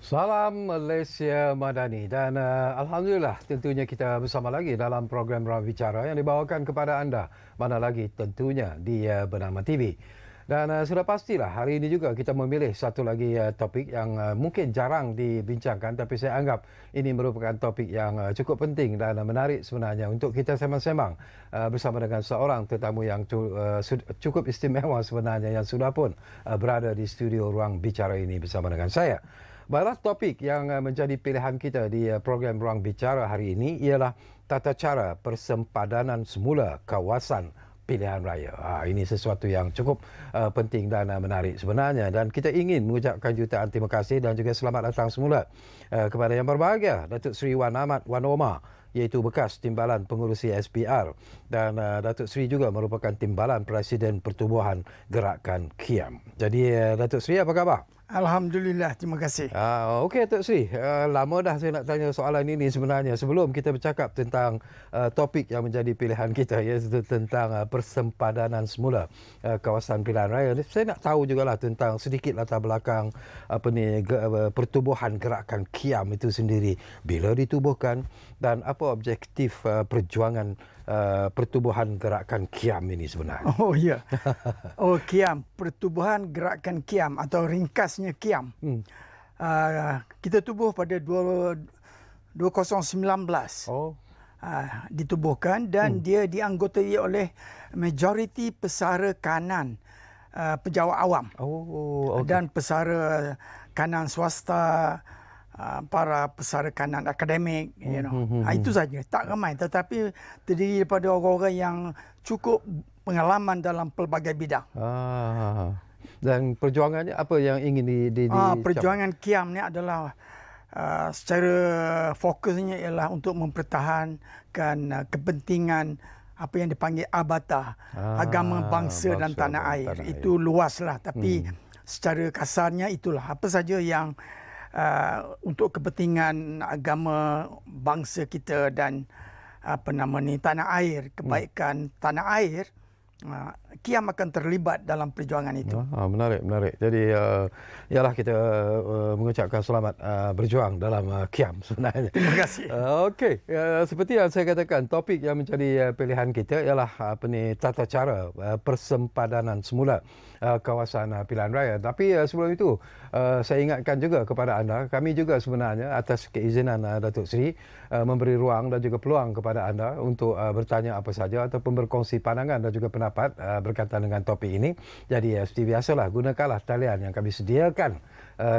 Salam Malaysia Madani dan Alhamdulillah tentunya kita bersama lagi dalam program Ruang Bicara yang dibawakan kepada anda, mana lagi tentunya di Bernama TV. Dan sudah pastilah hari ini juga kita memilih satu lagi topik yang mungkin jarang dibincangkan, tapi saya anggap ini merupakan topik yang cukup penting dan menarik sebenarnya untuk kita sembang-sembang bersama dengan seorang tetamu yang cukup istimewa sebenarnya yang sudah pun berada di studio Ruang Bicara ini bersama dengan saya. Baiklah, topik yang menjadi pilihan kita di program Ruang Bicara hari ini ialah tata cara persempadanan semula kawasan pilihan raya. Ini sesuatu yang cukup penting dan menarik sebenarnya, dan kita ingin mengucapkan jutaan terima kasih dan juga selamat datang semula kepada yang berbahagia Datuk Seri Wan Ahmad Wan Omar, iaitu bekas Timbalan Pengurusi SPR, dan Datuk Seri juga merupakan Timbalan Presiden Pertubuhan Gerakan Kiam. Jadi Datuk Seri, apa khabar? Alhamdulillah, terima kasih. Okey, Tok Sri. Lama dah saya nak tanya soalan ini sebenarnya. Sebelum kita bercakap tentang topik yang menjadi pilihan kita, iaitu tentang persempadanan semula kawasan pilihan raya. Saya nak tahu jugalah tentang sedikit latar belakang pertubuhan gerakan Kiam itu sendiri. Bila ditubuhkan dan apa objektif perjuangan pertubuhan gerakan Kiam ini sebenarnya? Oh ya. Oh, Kiam, pertubuhan gerakan Kiam atau ringkasnya Kiam. Kita tubuh pada 2019. Oh. Ditubuhkan dan dia dianggotai oleh majoriti pesara kanan pejabat awam. Oh, okay. Dan pesara kanan swasta, para pesara kanan akademik, itu saja. Tak ramai, tetapi terdiri daripada orang-orang yang cukup pengalaman dalam pelbagai bidang. Dan perjuangannya apa yang ingin perjuangan Kiam ni adalah secara fokusnya ialah untuk mempertahankan kepentingan apa yang dipanggil abata, agama, bangsa dan tanah air. Itu luaslah, tapi secara kasarnya itulah apa saja yang untuk kepentingan agama bangsa kita dan tanah air, kebaikan tanah air, Kiam akan terlibat dalam perjuangan itu. Menarik. Jadi ialah kita mengucapkan selamat berjuang dalam Kiam sebenarnya. Terima kasih. Okey, seperti yang saya katakan, topik yang menjadi pilihan kita ialah tata cara persempadanan semula kawasan pilihan raya. Tapi sebelum itu saya ingatkan juga kepada anda, kami juga sebenarnya atas keizinan Datuk Seri memberi ruang dan juga peluang kepada anda untuk bertanya apa saja ataupun berkongsi pandangan dan juga pendapat berkaitan dengan topik ini. Jadi seperti biasalah, gunakanlah talian yang kami sediakan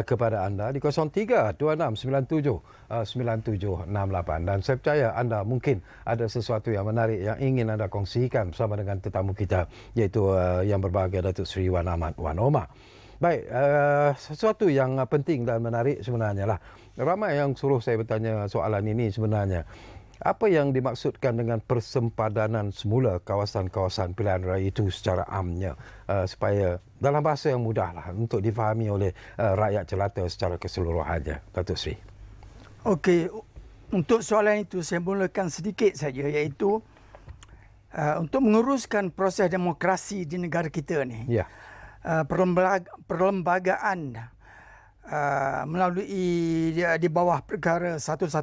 kepada anda di 0326979768, dan saya percaya anda mungkin ada sesuatu yang menarik yang ingin anda kongsikan bersama dengan tetamu kita, iaitu yang berbahagia Datuk Seri Wan Ahmad Wan Omar. Baik, sesuatu yang penting dan menarik sebenarnya lah. Ramai yang suruh saya bertanya soalan ini sebenarnya. Apa yang dimaksudkan dengan persempadanan semula kawasan-kawasan pilihan raya itu secara amnya, supaya dalam bahasa yang mudahlah untuk difahami oleh rakyat jelata secara keseluruhannya, Datuk Seri. Okey, untuk soalan itu saya mulakan sedikit saja, iaitu untuk menguruskan proses demokrasi di negara kita ni. Ya. Perlembagaan melalui di bawah perkara 114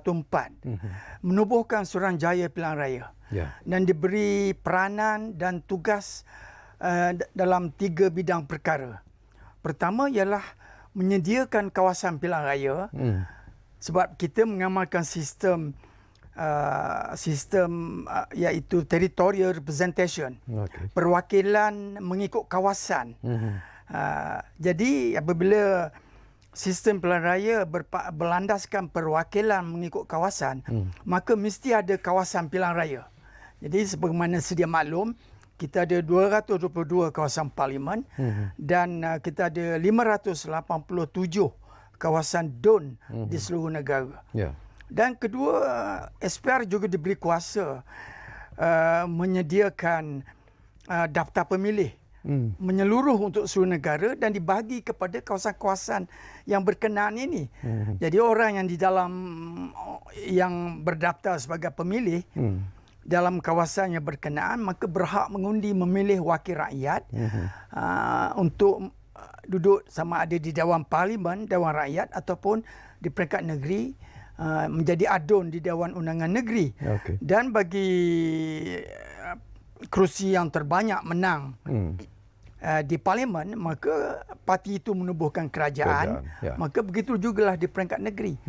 menubuhkan Suruhanjaya Pilihan Raya, dan diberi peranan dan tugas dalam 3 bidang perkara. Pertama ialah menyediakan kawasan pilihan raya, sebab kita mengamalkan sistem iaitu territorial representation, perwakilan mengikut kawasan. Jadi apabila sistem pilihan raya berlandaskan perwakilan mengikut kawasan, maka mesti ada kawasan pilihan raya. Jadi sebagaimana sedia maklum, kita ada 222 kawasan parlimen, dan kita ada 587 kawasan DUN di seluruh negara. Dan kedua, SPR juga diberi kuasa menyediakan daftar pemilih menyeluruh untuk seluruh negara dan dibagi kepada kawasan-kawasan yang berkenaan ini. Jadi orang yang di dalam yang berdaftar sebagai pemilih dalam kawasan yang berkenaan, maka berhak mengundi memilih wakil rakyat untuk duduk sama ada di Dewan Parlimen, Dewan Rakyat ataupun di peringkat negeri, menjadi adun di Dewan Undangan Negeri. Okey. Dan bagi kerusi yang terbanyak menang di parlimen, maka parti itu menubuhkan kerajaan. Ya. Maka begitu jugalah di peringkat negeri.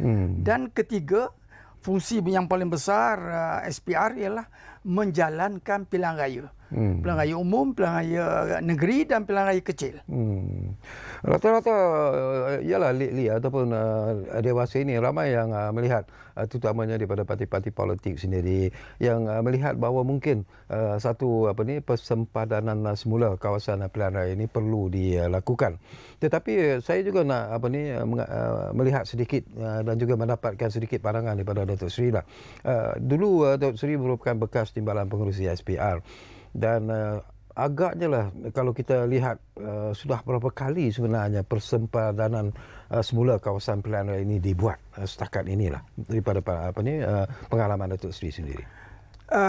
Dan ketiga, fungsi yang paling besar SPR ialah menjalankan pilihan raya. Pilihan raya umum, pilihan raya negeri dan pilihan raya kecil. Rata-rata ialah Lee ataupun dewasa ini ramai yang melihat, terutamanya daripada parti-parti politik sendiri, yang melihat bahawa mungkin satu persempadanan semula kawasan pilihan raya ini perlu dilakukan. Tetapi saya juga nak melihat sedikit dan juga mendapatkan sedikit pandangan daripada Datuk Seri lah. Dulu Datuk Seri merupakan bekas timbalan pengerusi SPR. Dan agaknya lah kalau kita lihat sudah berapa kali sebenarnya persempadanan semula kawasan pilihan raya ini dibuat setakat inilah daripada pengalaman Datuk Seri sendiri.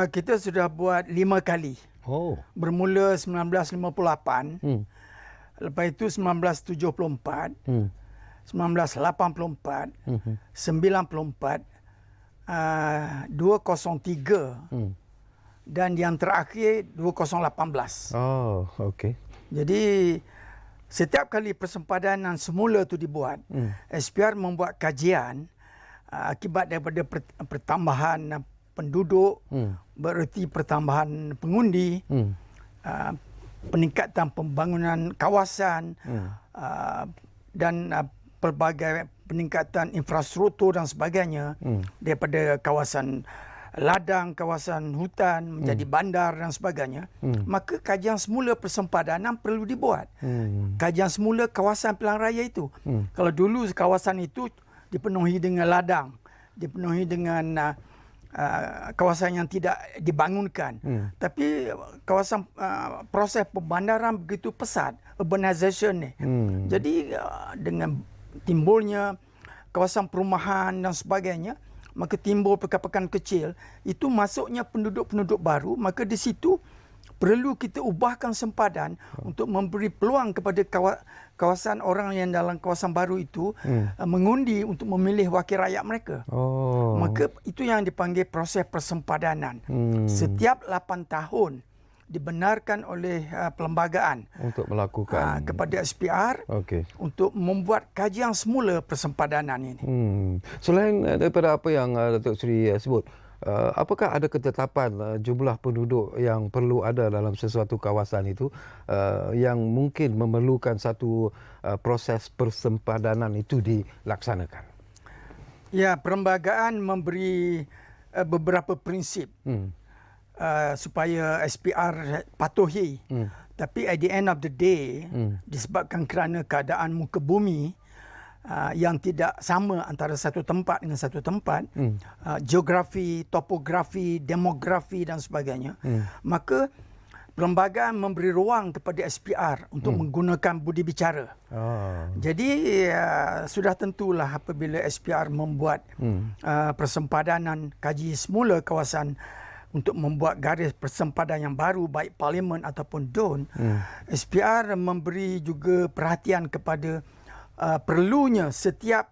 Kita sudah buat 5 kali. Bermula 1958, lepas itu 1974, 1984, 94, 203. Dan yang terakhir 2018. Okey. Jadi setiap kali persempadanan semula itu dibuat, SPR membuat kajian akibat daripada pertambahan penduduk, bererti pertambahan pengundi, peningkatan pembangunan kawasan, dan pelbagai peningkatan infrastruktur dan sebagainya, daripada kawasan ladang, kawasan hutan menjadi bandar dan sebagainya, maka kajian semula persempadanan perlu dibuat. Kajian semula kawasan pilihan raya itu. Kalau dulu kawasan itu dipenuhi dengan ladang, dipenuhi dengan kawasan yang tidak dibangunkan. Tapi kawasan proses pembandaran begitu pesat, urbanization ni. Jadi dengan timbulnya kawasan perumahan dan sebagainya, maka timbul pekan-pekan kecil, itu masuknya penduduk-penduduk baru, maka di situ perlu kita ubahkan sempadan untuk memberi peluang kepada kawasan orang yang dalam kawasan baru itu mengundi untuk memilih wakil rakyat mereka. Maka itu yang dipanggil proses persempadanan. Setiap 8 tahun dibenarkan oleh perlembagaan untuk melakukan kepada SPR untuk membuat kajian semula persempadanan ini. Selain daripada apa yang Datuk Seri sebut, apakah ada ketetapan jumlah penduduk yang perlu ada dalam sesuatu kawasan itu yang mungkin memerlukan satu proses persempadanan itu dilaksanakan? Ya, perlembagaan memberi beberapa prinsip supaya SPR patuhi. Tapi at the end of the day, disebabkan kerana keadaan muka bumi yang tidak sama antara satu tempat dengan satu tempat, geografi, topografi, demografi dan sebagainya, maka perlembagaan memberi ruang kepada SPR untuk menggunakan budi bicara. Jadi sudah tentulah apabila SPR membuat persempadanan kaji semula kawasan untuk membuat garis persempadan yang baru, baik parlimen ataupun DUN, SPR memberi juga perhatian kepada perlunya setiap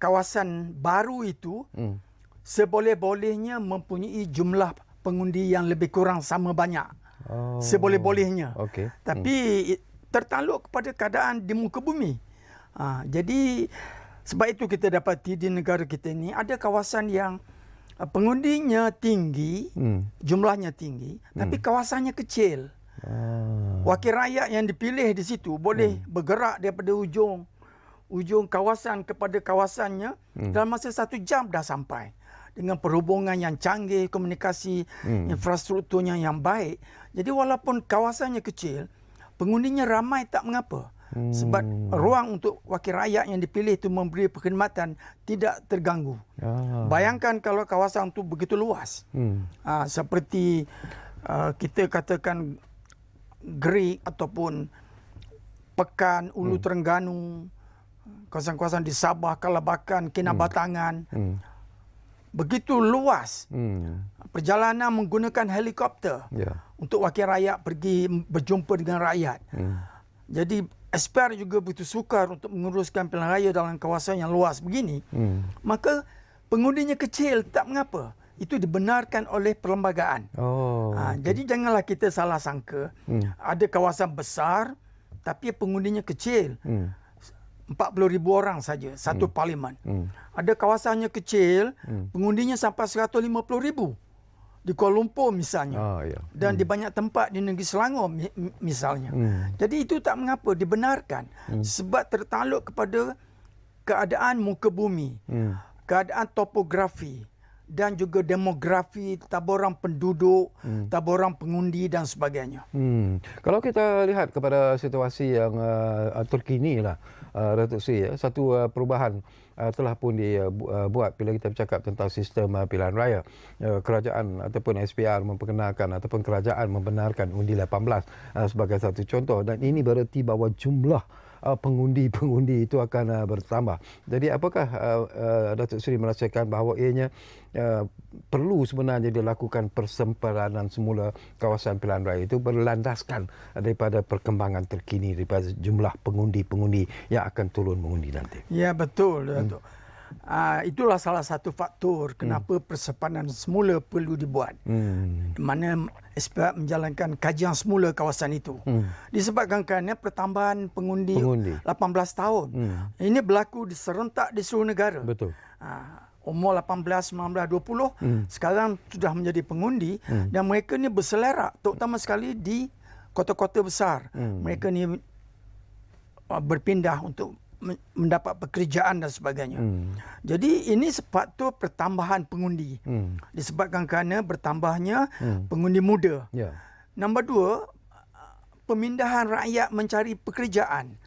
kawasan baru itu seboleh-bolehnya mempunyai jumlah pengundi yang lebih kurang sama banyak. Seboleh-bolehnya. Tapi tertakluk kepada keadaan di muka bumi. Jadi sebab itu kita dapati di negara kita ini ada kawasan yang pengundinya tinggi, jumlahnya tinggi, tapi kawasannya kecil. Wakil rakyat yang dipilih di situ boleh bergerak daripada ujung kawasan kepada kawasannya dalam masa 1 jam dah sampai. Dengan perhubungan yang canggih, komunikasi, infrastrukturnya yang baik. Jadi walaupun kawasannya kecil, pengundinya ramai tak mengapa. Sebab ruang untuk wakil rakyat yang dipilih itu memberi perkhidmatan tidak terganggu. Bayangkan kalau kawasan itu begitu luas. Seperti kita katakan Gerik ataupun Pekan, Ulu Terengganu, kawasan-kawasan di Sabah, Kalabakan, Kinabatangan. Begitu luas. Perjalanan menggunakan helikopter untuk wakil rakyat pergi berjumpa dengan rakyat. Jadi SPR juga begitu sukar untuk menguruskan pilihan raya dalam kawasan yang luas begini. Maka pengundinya kecil, tak mengapa. Itu dibenarkan oleh perlembagaan. Okay. Jadi janganlah kita salah sangka. Ada kawasan besar tapi pengundinya kecil. 40,000 orang saja satu parlimen. Ada kawasannya kecil, pengundinya sampai 150,000. Di Kuala Lumpur misalnya. Dan di banyak tempat di negeri Selangor misalnya. Jadi itu tak mengapa, dibenarkan. Sebab tertakluk kepada keadaan muka bumi, keadaan topografi, dan juga demografi, taburan penduduk, taburan pengundi dan sebagainya. Kalau kita lihat kepada situasi yang terkini lah, Datuk Seri, satu perubahan telah pun dibuat bila kita bercakap tentang sistem pilihan raya. Kerajaan ataupun SPR memperkenalkan ataupun kerajaan membenarkan undi 18 sebagai satu contoh, dan ini bererti bahawa jumlah pengundi-pengundi itu akan bertambah. Jadi apakah Datuk Seri merasakan bahawa ianya perlu sebenarnya dilakukan persempadanan semula kawasan pilihan raya itu berlandaskan daripada perkembangan terkini daripada jumlah pengundi-pengundi yang akan turun mengundi nanti? Ya, betul, Datuk. Itulah salah satu faktor kenapa persempadanan semula perlu dibuat. Di mana SPR menjalankan kajian semula kawasan itu. Disebabkan kerana pertambahan pengundi 18 tahun. Ini berlaku serentak di seluruh negara. Betul. Umur 18, 19, 20 sekarang sudah menjadi pengundi dan mereka ni berselerak, terutama sekali di kota-kota besar. Mereka ni berpindah untuk mendapat pekerjaan dan sebagainya. Jadi ini faktor pertambahan pengundi. Disebabkan kerana bertambahnya pengundi muda. Nombor 2, pemindahan rakyat mencari pekerjaan.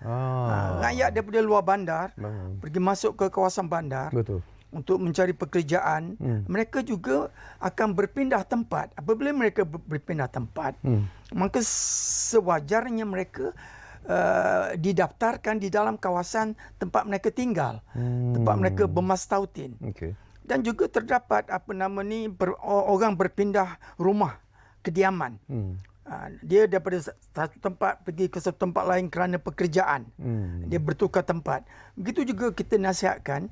Rakyat daripada luar bandar pergi masuk ke kawasan bandar. Betul. Untuk mencari pekerjaan, mereka juga akan berpindah tempat. Apabila mereka berpindah tempat, maka sewajarnya mereka didaftarkan di dalam kawasan tempat mereka tinggal, tempat mereka bermastautin. Dan juga terdapat orang berpindah rumah kediaman. Dia daripada satu tempat pergi ke satu tempat lain kerana pekerjaan. Dia bertukar tempat. Begitu juga kita nasihatkan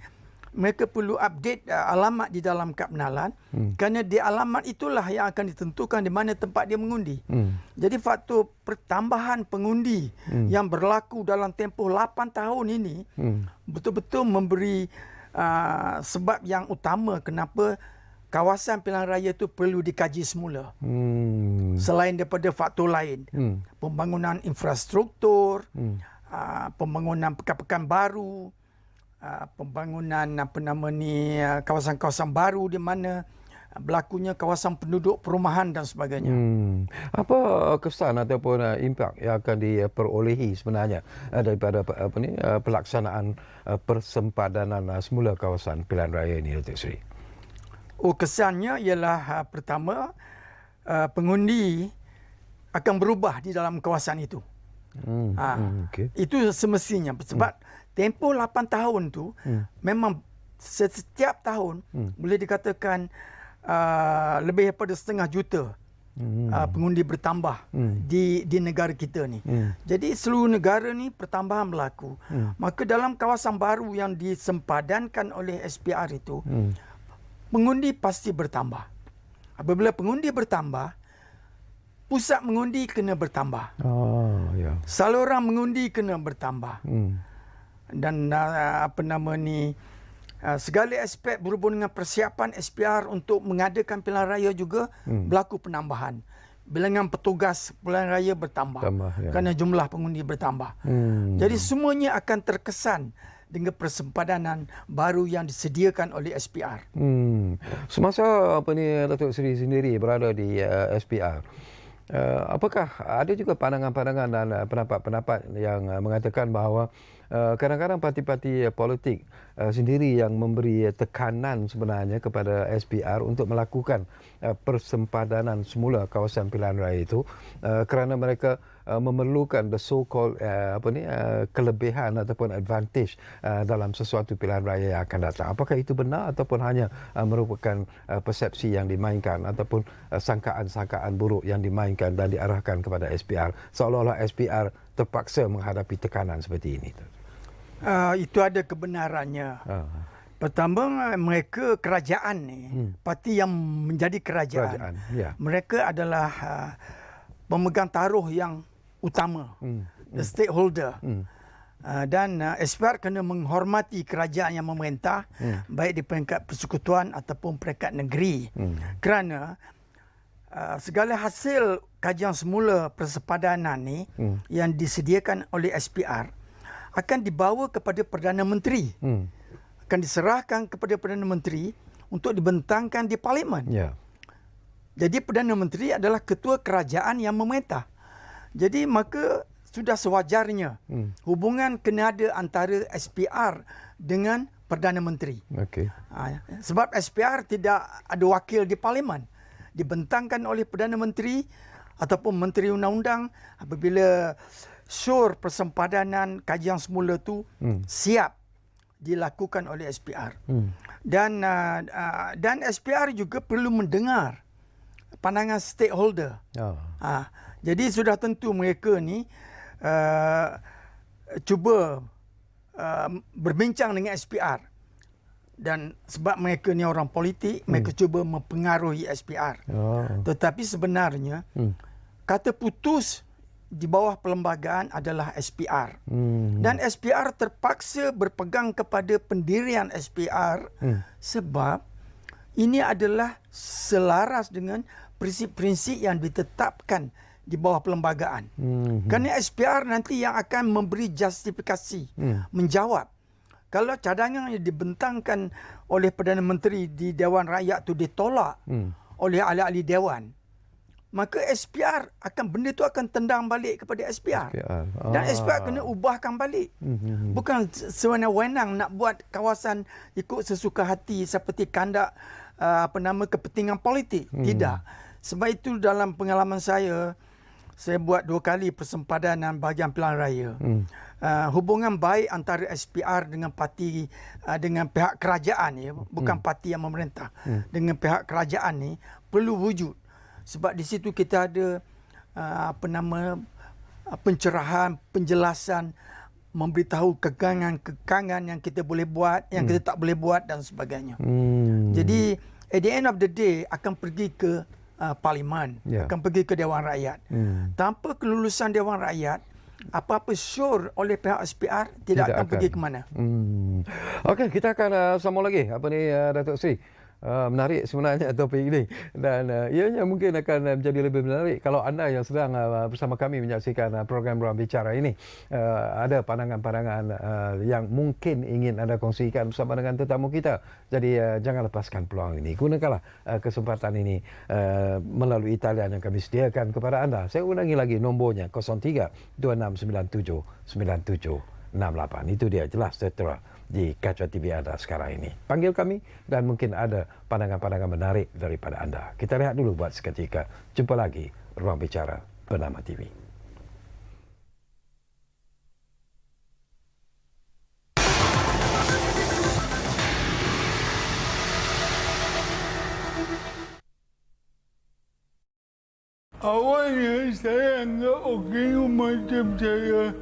mereka perlu update alamat di dalam kad pengenalan, kerana di alamat itulah yang akan ditentukan di mana tempat dia mengundi. Jadi faktor pertambahan pengundi yang berlaku dalam tempoh 8 tahun ini betul-betul memberi sebab yang utama kenapa kawasan pilihan raya itu perlu dikaji semula. Selain daripada faktor lain, pembangunan infrastruktur, pembangunan pekan-pekan baru, pembangunan kawasan-kawasan baru di mana berlakunya kawasan penduduk perumahan dan sebagainya. Apa kesan ataupun impak yang akan diperolehi sebenarnya daripada pelaksanaan persempadanan semula kawasan pilihan raya ini, Datuk Seri? Kesannya ialah pertama, pengundi akan berubah di dalam kawasan itu. Itu semestinya sebab tempoh 8 tahun tu memang setiap tahun boleh dikatakan lebih daripada 500,000 pengundi bertambah di negara kita ni. Jadi seluruh negara ni pertambahan berlaku. Maka dalam kawasan baru yang disempadankan oleh SPR itu, pengundi pasti bertambah. Apabila pengundi bertambah, pusat mengundi kena bertambah. Saluran mengundi kena bertambah. Dan segala aspek berhubung dengan persiapan SPR untuk mengadakan pilihan raya juga berlaku penambahan. Bilangan petugas pilihan raya bertambah kerana jumlah pengundi bertambah. Jadi semuanya akan terkesan dengan persempadanan baru yang disediakan oleh SPR. Semasa Datuk Seri sendiri berada di SPR, apakah ada juga pandangan-pandangan dan pendapat-pendapat yang mengatakan bahawa kadang-kadang parti-parti politik sendiri yang memberi tekanan sebenarnya kepada SPR untuk melakukan persempadanan semula kawasan pilihan raya itu kerana mereka memerlukan the so-called kelebihan ataupun advantage dalam sesuatu pilihan raya yang akan datang. Apakah itu benar ataupun hanya merupakan persepsi yang dimainkan ataupun sangkaan-sangkaan buruk yang dimainkan dan diarahkan kepada SPR, seolah-olah SPR terpaksa menghadapi tekanan seperti ini? Itu ada kebenarannya. Pertama, mereka kerajaan ni, parti yang menjadi kerajaan. Ya. Mereka adalah pemegang taruh yang utama, the stakeholder. Dan SPR kena menghormati kerajaan yang memerintah, baik di peringkat persekutuan ataupun peringkat negeri. Kerana segala hasil kajian semula persepadanan ni yang disediakan oleh SPR akan dibawa kepada Perdana Menteri. Akan diserahkan kepada Perdana Menteri untuk dibentangkan di Parlimen. Ya. Jadi Perdana Menteri adalah ketua kerajaan yang memerintah. Jadi maka sudah sewajarnya hubungan kena ada antara SPR dengan Perdana Menteri. Okey. Sebab SPR tidak ada wakil di Parlimen. Dibentangkan oleh Perdana Menteri ataupun Menteri Undang-Undang apabila syur persempadanan kajian semula tu siap dilakukan oleh SPR. Dan SPR juga perlu mendengar pandangan stakeholder. Jadi sudah tentu mereka ni cuba berbincang dengan SPR. Dan sebab mereka ni orang politik, mereka cuba mempengaruhi SPR. Tetapi sebenarnya kata putus di bawah perlembagaan adalah SPR. Dan SPR terpaksa berpegang kepada pendirian SPR sebab ini adalah selaras dengan prinsip-prinsip yang ditetapkan di bawah perlembagaan. Kerana SPR nanti yang akan memberi justifikasi, menjawab. Kalau cadangan yang dibentangkan oleh Perdana Menteri di Dewan Rakyat itu ditolak oleh ahli-ahli Dewan, maka SPR benda itu akan tendang balik kepada SPR. Dan SPR kena ubahkan balik. Bukan sewenang-wenang nak buat kawasan ikut sesuka hati seperti kandak kepentingan politik. Tidak. Sebab itu dalam pengalaman saya buat 2 kali persempadanan bahagian pilihan raya. Hubungan baik antara SPR dengan parti dengan pihak kerajaan ni, bukan parti yang memerintah, dengan pihak kerajaan ni perlu wujud. Sebab di situ kita ada pencerahan, penjelasan, memberitahu kekangan yang kita boleh buat, yang kita tak boleh buat dan sebagainya. Jadi at the end of the day akan pergi ke Parlimen, akan pergi ke Dewan Rakyat. Tanpa kelulusan Dewan Rakyat, apa-apa syur oleh pihak SPR tidak akan pergi ke mana. Okey, kita akan sambung lagi Datuk Sri. Menarik sebenarnya topik ini, dan ianya mungkin akan menjadi lebih menarik kalau anda yang sedang bersama kami menyaksikan program Ruang Bicara ini ada pandangan-pandangan yang mungkin ingin anda kongsikan bersama dengan tetamu kita. Jadi jangan lepaskan peluang ini, gunakanlah kesempatan ini melalui talian yang kami sediakan kepada anda. Saya ulangi lagi nombornya 03 2697 9768. Itu dia, jelas tertera di kaca TV anda sekarang ini. Panggil kami dan mungkin ada pandangan-pandangan menarik daripada anda. Kita lihat dulu buat seketika. Jumpa lagi Ruang Bicara Bernama TV. Awalnya saya anggap OKU macam saya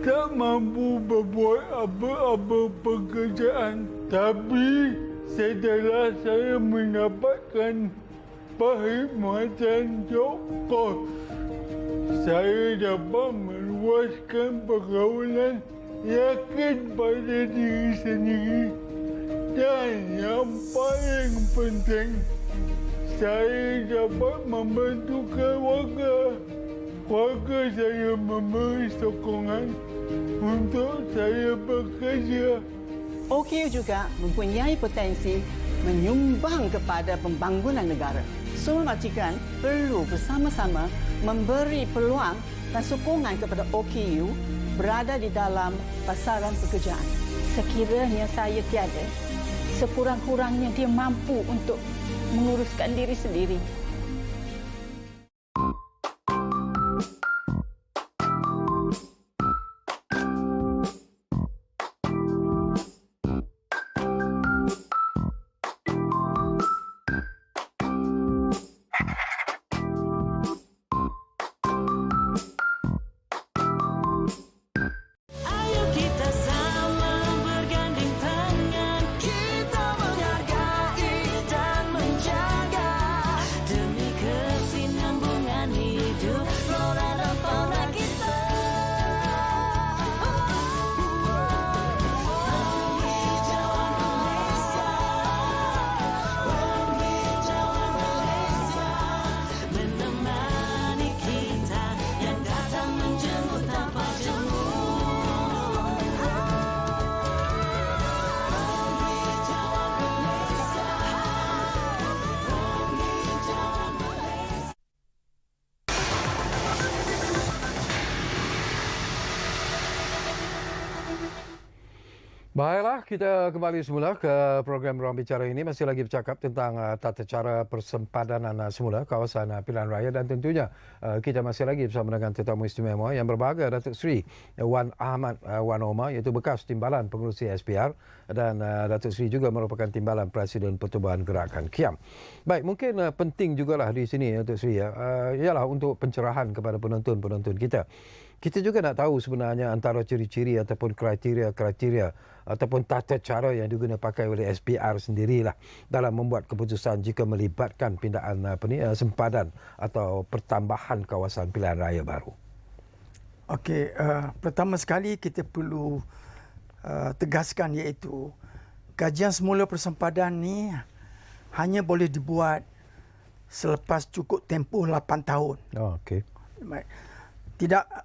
tak mampu berbuat apa-apa pekerjaan. Tapi setelah saya mendapatkan perkhidmatan doktor, saya dapat meluaskan pergaulan, yakin pada diri sendiri. Dan yang paling penting, saya dapat membantu keluarga. Keluarga saya memberi sokongan untuk saya bekerja. OKU juga mempunyai potensi menyumbang kepada pembangunan negara. Semua majikan perlu bersama-sama memberi peluang dan sokongan kepada OKU berada di dalam pasaran pekerjaan. Sekiranya saya tiada, sekurang-kurangnya dia mampu untuk menguruskan diri sendiri. Baiklah, kita kembali semula ke program Ruang Bicara ini. Masih lagi bercakap tentang tata cara persempadanan semula kawasan pilihan raya, dan tentunya kita masih lagi bersama dengan tetamu istimewa yang berbahagia, Datuk Seri Wan Ahmad Wan Omar, iaitu bekas Timbalan Pengerusi SPR, dan Datuk Seri juga merupakan Timbalan Presiden Pertubuhan Gerakan Kiam. Baik, mungkin penting jugalah di sini, Datuk Seri, ialah untuk pencerahan kepada penonton-penonton kita. Kita juga nak tahu sebenarnya antara ciri-ciri ataupun kriteria ataupun tata cara yang diguna pakai oleh SPR sendirilah dalam membuat keputusan jika melibatkan pindaan sempadan atau pertambahan kawasan pilihan raya baru. Okey, pertama sekali kita perlu tegaskan, iaitu kajian semula persempadan ni hanya boleh dibuat selepas cukup tempoh 8 tahun. Oh, okey. Baik.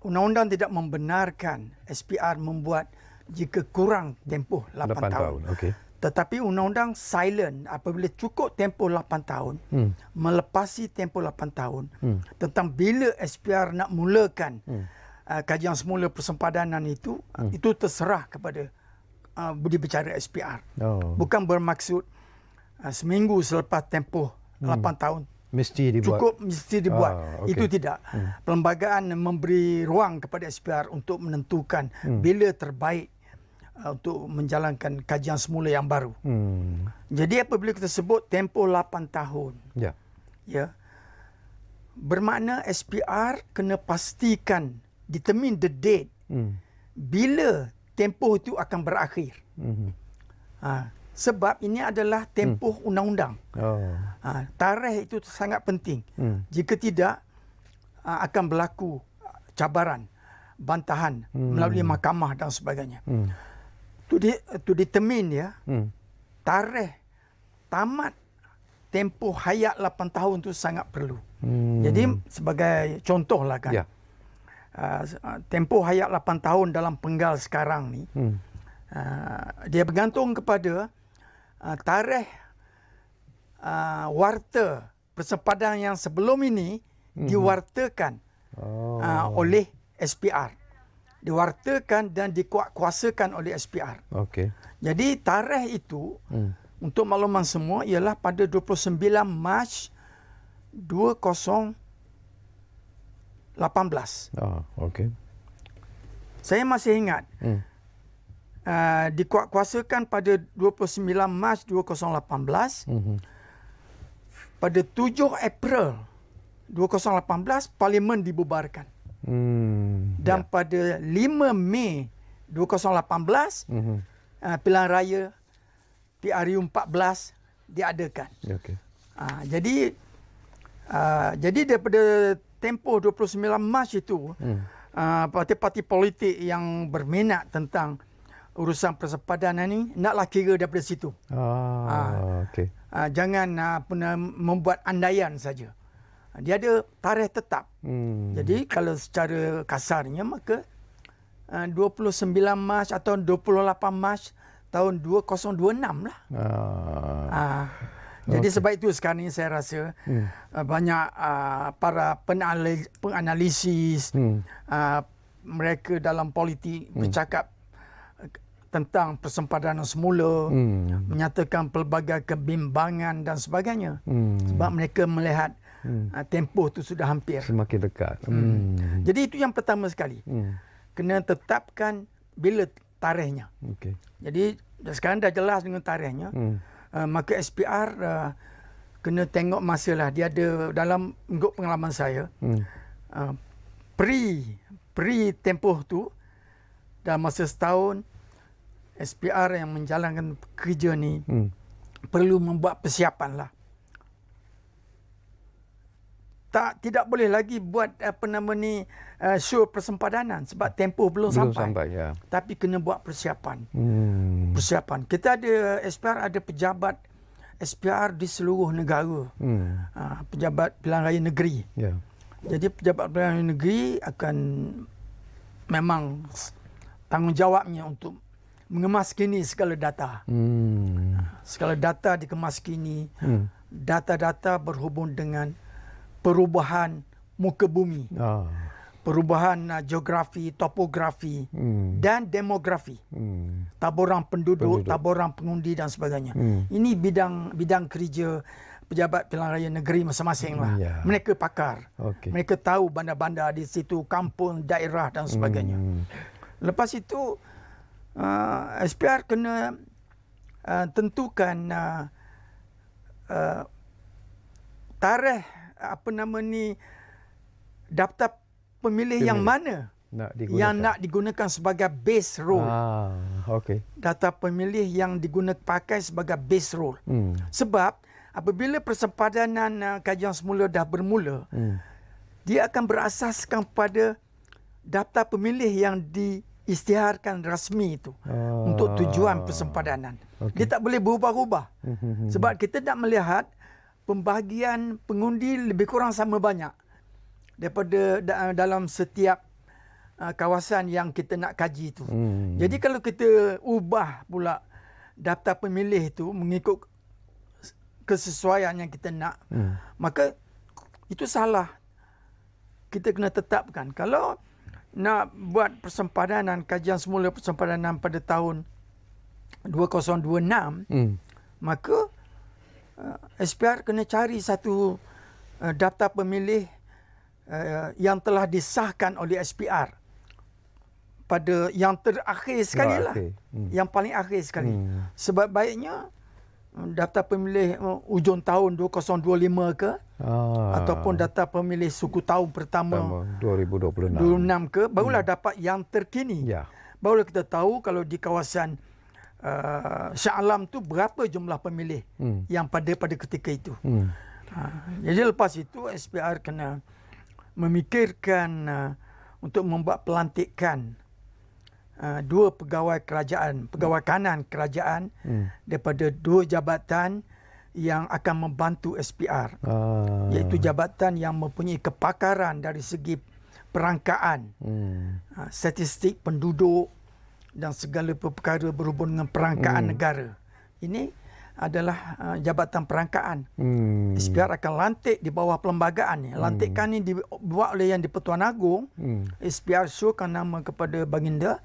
Undang-undang tidak membenarkan SPR membuat jika kurang tempoh 8 tahun. Okey. Tetapi undang-undang silent apabila cukup tempoh 8 tahun, melepasi tempoh 8 tahun, tentang bila SPR nak mulakan kajian semula persempadanan itu terserah kepada budi bicara SPR. Oh. Bukan bermaksud seminggu selepas tempoh 8 tahun Mesti dibuat. mesti dibuat. Okay. Itu tidak. Perlembagaan memberi ruang kepada SPR untuk menentukan bila terbaik untuk menjalankan kajian semula yang baru. Jadi apabila kita sebut tempoh 8 tahun, ya, bermakna SPR kena pastikan, determine the date bila tempoh itu akan berakhir. Sebab ini adalah tempoh undang-undang. Tarikh itu sangat penting. Jika tidak, akan berlaku cabaran, bantahan melalui mahkamah dan sebagainya. To determine, ya, tarikh tamat tempoh hayat 8 tahun itu sangat perlu. Jadi sebagai contohlah kan, tempoh hayat 8 tahun dalam penggal sekarang ni, dia bergantung kepada tarikh warta persempadan yang sebelum ini diwartakan oleh SPR. Diwartakan dan dikuasakan oleh SPR. Okey. Jadi tarikh itu untuk makluman semua ialah pada 29 Mac 2018. Okey. Saya masih ingat. Dikuasakan pada 29 Mac 2018. Pada 7 April 2018 Parlimen dibubarkan. Dan pada 5 Mei 2018 pilihan raya PRU 14 diadakan. Okey. Jadi daripada tempoh 29 Mac itu, parti-parti politik yang berminat tentang urusan persempadanan ini naklah kira daripada situ. Okey. Jangan membuat andaian saja. Dia ada tarikh tetap. Jadi kalau secara kasarnya, maka 29 Mac atau 28 Mac tahun 2026 lah. Jadi sebab itu sekarang ini saya rasa banyak para penganalisis, mereka dalam politik bercakap tentang persempadanan semula, menyatakan pelbagai kebimbangan dan sebagainya. Sebab mereka melihat tempoh itu sudah hampir Semakin dekat. Jadi itu yang pertama sekali. Kena tetapkan bila tarikhnya. Okey. Jadi sekarang dah jelas dengan tarikhnya. Maka SPR kena tengok masa lah. Dia ada dalam ikut pengalaman saya, pre tempoh tu dalam masa setahun, SPR yang menjalankan kerja ni perlu membuat persiapan lah. Tidak boleh lagi buat show persempadanan sebab tempoh belum sampai. Ya. Tapi kena buat persiapan. Persiapan. Kita ada SPR, ada pejabat SPR di seluruh negara. Pejabat pilihan raya negeri. Ya. Jadi pejabat pilihan raya negeri akan memang tanggungjawabnya untuk mengemaskini segala data. Segala data dikemaskini. Data-data berhubung dengan perubahan muka bumi. perubahan geografi, topografi dan demografi. Taburan penduduk, taburan pengundi dan sebagainya. Ini bidang kerja pejabat pilihan raya negeri masing-masing lah. Mereka pakar. Mereka tahu bandar-bandar di situ, kampung, daerah dan sebagainya. Lepas itu SPR kena tentukan tarikh daftar pemilih yang mana yang nak digunakan sebagai base roll. Data pemilih yang pakai sebagai base roll. Sebab apabila persempadanan kajian semula dah bermula, dia akan berasaskan pada daftar pemilih yang diisytiharkan rasmi itu untuk tujuan persempadanan. Dia tak boleh berubah-ubah. Sebab kita nak melihat pembahagian pengundi lebih kurang sama banyak daripada dalam setiap kawasan yang kita nak kaji itu. Jadi kalau kita ubah pula daftar pemilih itu mengikut kesesuaian yang kita nak, maka itu salah. Kita kena tetapkan. Kalau nak buat persempadanan, kajian semula persempadanan pada tahun 2026, maka SPR kena cari satu daftar pemilih yang telah disahkan oleh SPR pada yang terakhir sekali lah. Yang paling akhir sekali. Sebab baiknya daftar pemilih ujung tahun 2025 ke ataupun daftar pemilih suku tahun pertama 2026 ke, barulah dapat yang terkini. Barulah kita tahu kalau di kawasan Shah Alam tu berapa jumlah pemilih yang pada ketika itu. Jadi lepas itu SPR kena memikirkan untuk membuat pelantikan dua pegawai kerajaan, pegawai kanan kerajaan daripada dua jabatan yang akan membantu SPR, iaitu jabatan yang mempunyai kepakaran dari segi perangkaan, statistik penduduk dan segala perkara berhubung dengan perangkaan negara. Ini adalah jabatan perangkaan. SPR akan lantik di bawah perlembagaan ni. Lantikan ni dibuat oleh Yang di-Pertuan Agong. SPR syurkan nama kepada Baginda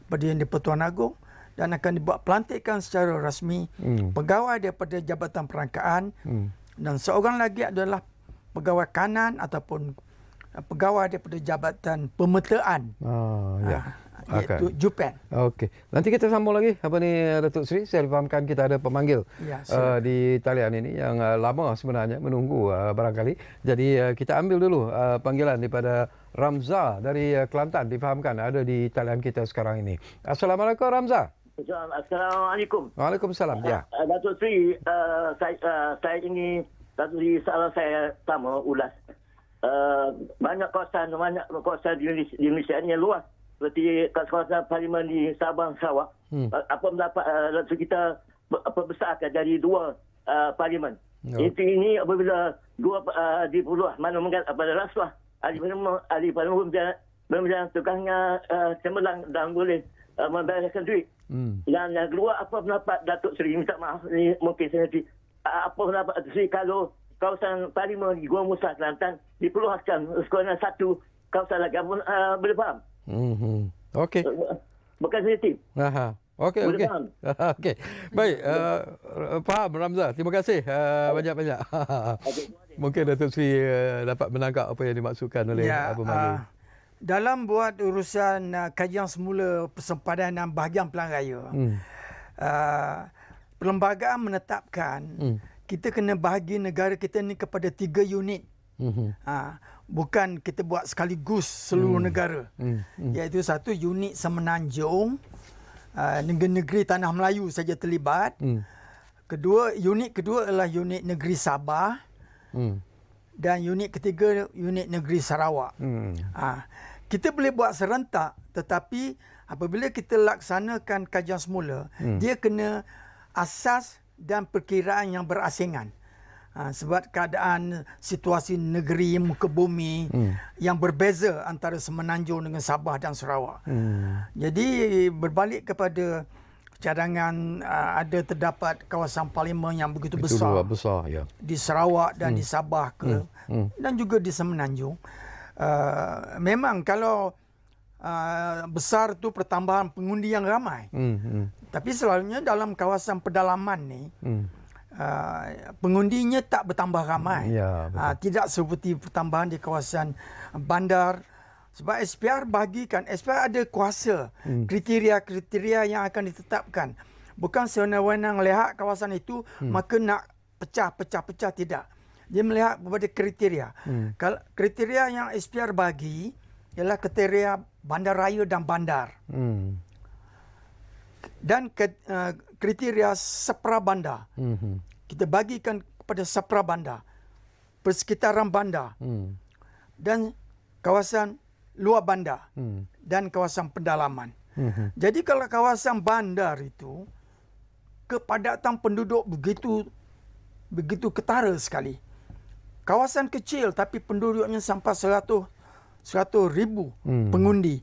pada Yang di-Pertuan Agong dan akan dibuat pelantikan secara rasmi pegawai daripada jabatan perangkaan dan seorang lagi adalah pegawai kanan ataupun pegawai daripada jabatan pemetaan. Iaitu Jupan. Okey. Nanti kita sambung lagi Datuk Seri. Saya fahamkan kita ada pemanggil di talian ini yang lama sebenarnya menunggu barangkali. Jadi kita ambil dulu panggilan daripada Ramza dari Kelantan. Difahamkan ada di talian kita sekarang ini. Assalamualaikum Ramza. Assalamualaikum. Waalaikumsalam. Ya. Datuk Seri, saya ingin Datuk Seri soalan saya pertama ulas. Banyak kawasan di Indonesia ni yang luas. Seperti kawasan Parlimen di Sabah, Sarawak. Apa pendapat kita besarkan dari dua Parlimen? Ini apabila dua dipuluh mana mengatakan pada rasuah ahli Parlimen berjalan tugasnya cemerlang dan boleh membayarkan duit. Dan yang kedua, apa pendapat Datuk Seri? Minta maaf, ini mungkin saya nanti. Apa pendapat Datuk Seri kalau kawasan Parlimen di Gua Musa, Kelantan dipeluaskan sekiranya satu kawasan lagi? Boleh faham? Okey. Bukan sensitif. Okey. Baik, faham Ramza. Terima kasih banyak-banyak. Mungkin Datuk Seri dapat menangkap apa yang dimaksudkan oleh pemanggil. Dalam buat urusan kajian semula persempadanan bahagian pilihan raya, perlembagaan menetapkan kita kena bahagi negara kita ni kepada 3 unit. Bukan kita buat sekaligus seluruh negara. Iaitu satu unit Semenanjung, negeri Tanah Melayu saja terlibat. Unit kedua adalah unit negeri Sabah. Dan unit ketiga unit negeri Sarawak. Kita boleh buat serentak, tetapi apabila kita laksanakan kajian semula, dia kena asas dan perkiraan yang berasingan. Sebab keadaan situasi negeri muka bumi yang berbeza antara Semenanjung dengan Sabah dan Sarawak. Jadi berbalik kepada cadangan, ada terdapat kawasan parlimen yang begitu besar ya. Di Sarawak dan di Sabah dan juga di Semenanjung. memang kalau besar tu pertambahan pengundi yang ramai. Tapi selalunya dalam kawasan pedalaman ni, pengundinya tak bertambah ramai. Ya, tidak seperti pertambahan di kawasan bandar. Sebab SPR bagikan, SPR ada kuasa kriteria-kriteria yang akan ditetapkan. Bukan sewenang-wenang lihat kawasan itu, maka nak pecah, tidak. Dia melihat kepada kriteria. Kalau kriteria yang SPR bagi ialah kriteria bandaraya dan bandar. Dan kriteria seprabanda. Kita bagikan kepada seprabanda, persekitaran bandar, dan kawasan luar bandar, dan kawasan pedalaman. Jadi kalau kawasan bandar itu, kepadatan penduduk begitu ketara sekali. Kawasan kecil tapi penduduknya sampai 100 ribu pengundi.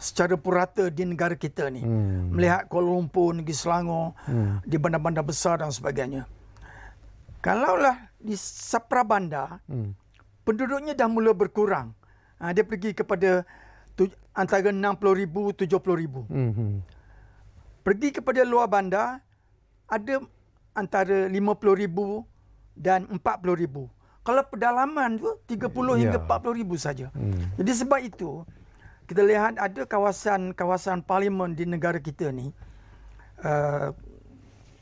Secara purata di negara kita ni. Melihat Kuala Lumpur, Negeri Selangor, di bandar-bandar besar dan sebagainya. Kalaulah di seprabanda, penduduknya dah mula berkurang. Dia pergi kepada antara 60,000, 70,000. Pergi kepada luar bandar, ada antara 50,000 dan 40,000. Kalau pedalaman tu 30 hingga 40,000 saja. Jadi sebab itu, kita lihat ada kawasan parlimen di negara kita ni,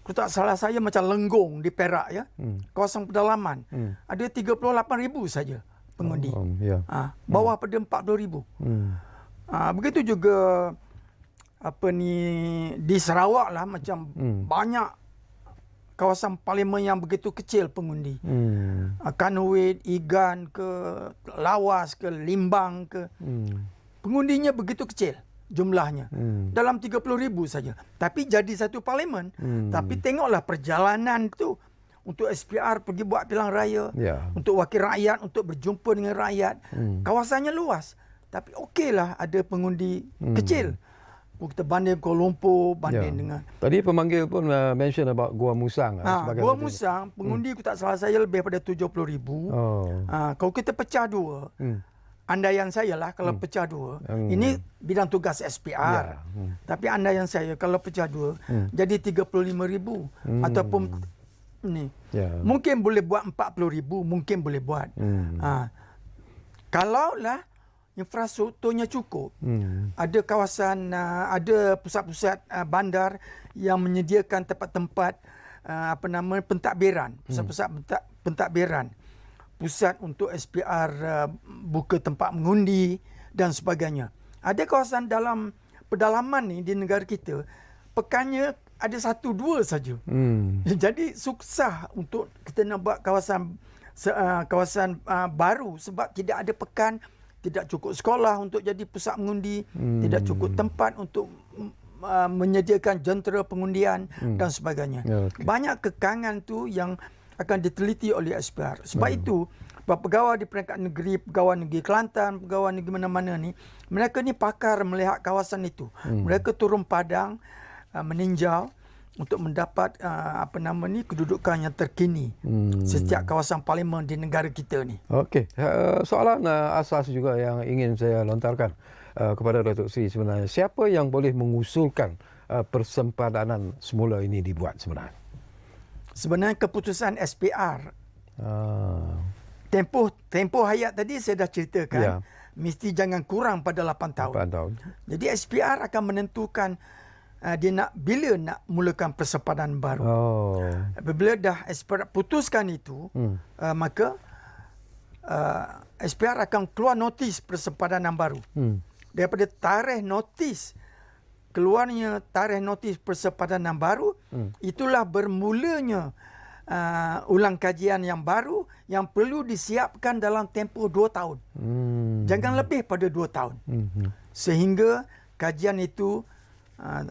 kalau tak salah saya macam Lenggong di Perak, ya, kawasan pedalaman, ada 38,000 saja pengundi. Bawah pada 40,000. Begitu juga di Sarawak lah, macam banyak kawasan parlimen yang begitu kecil pengundi. Kanwit, Igan ke, Lawas ke, Limbang ke. Pengundinya begitu kecil jumlahnya. Dalam 30,000 saja. Tapi jadi satu parlimen. Tapi tengoklah perjalanan tu untuk SPR pergi buat pilihan raya, untuk wakil rakyat, untuk berjumpa dengan rakyat. Kawasannya luas. Tapi okeylah ada pengundi kecil. Kita banding Kuala Lumpur, banding dengan... Tadi pemanggil pun mention about Gua Musang. Gua Musang, pengundi aku tak salah saya lebih pada 70,000. Kalau kita pecah dua, andaian saya lah kalau pecah dua, ini bidang tugas SPR. Tapi andaian saya kalau pecah dua, jadi 35,000. Ataupun ni. Mungkin boleh buat 40,000, mungkin boleh buat. Kalaulah infrastrukturnya cukup. Ada kawasan, ada pusat-pusat bandar yang menyediakan tempat-tempat pentadbiran, pusat-pusat pentadbiran, pusat untuk SPR buka tempat mengundi dan sebagainya. Ada kawasan dalam pedalaman ni di negara kita, pekannya ada 1-2 saja. Jadi susah untuk kita nak buat kawasan baru sebab tidak ada pekan. Tidak cukup sekolah untuk jadi pusat mengundi, tidak cukup tempat untuk menyediakan jentera pengundian dan sebagainya. Banyak kekangan tu yang akan diteliti oleh SPR. Sebab itu, pegawai di peringkat negeri, pegawai negeri Kelantan, pegawai negeri mana-mana ni, mereka ni pakar melihat kawasan itu. Mereka turun padang, meninjau untuk mendapat kedudukan yang terkini setiap kawasan parlimen di negara kita ni. Okey, soalan asas juga yang ingin saya lontarkan kepada Datuk Seri sebenarnya, siapa yang boleh mengusulkan persempadanan semula ini dibuat sebenarnya? Sebenarnya keputusan SPR. Tempoh hayat tadi saya dah ceritakan, mesti jangan kurang pada 8 tahun. Jadi SPR akan menentukan dia bila nak mulakan persempadanan baru. Apabila dah SPR putuskan itu, maka SPR akan keluar notis persempadanan baru. Daripada keluarnya tarikh notis persempadanan baru, itulah bermulanya ulang kajian yang baru yang perlu disiapkan dalam tempoh 2 tahun. Jangan lebih pada 2 tahun. Sehingga kajian itu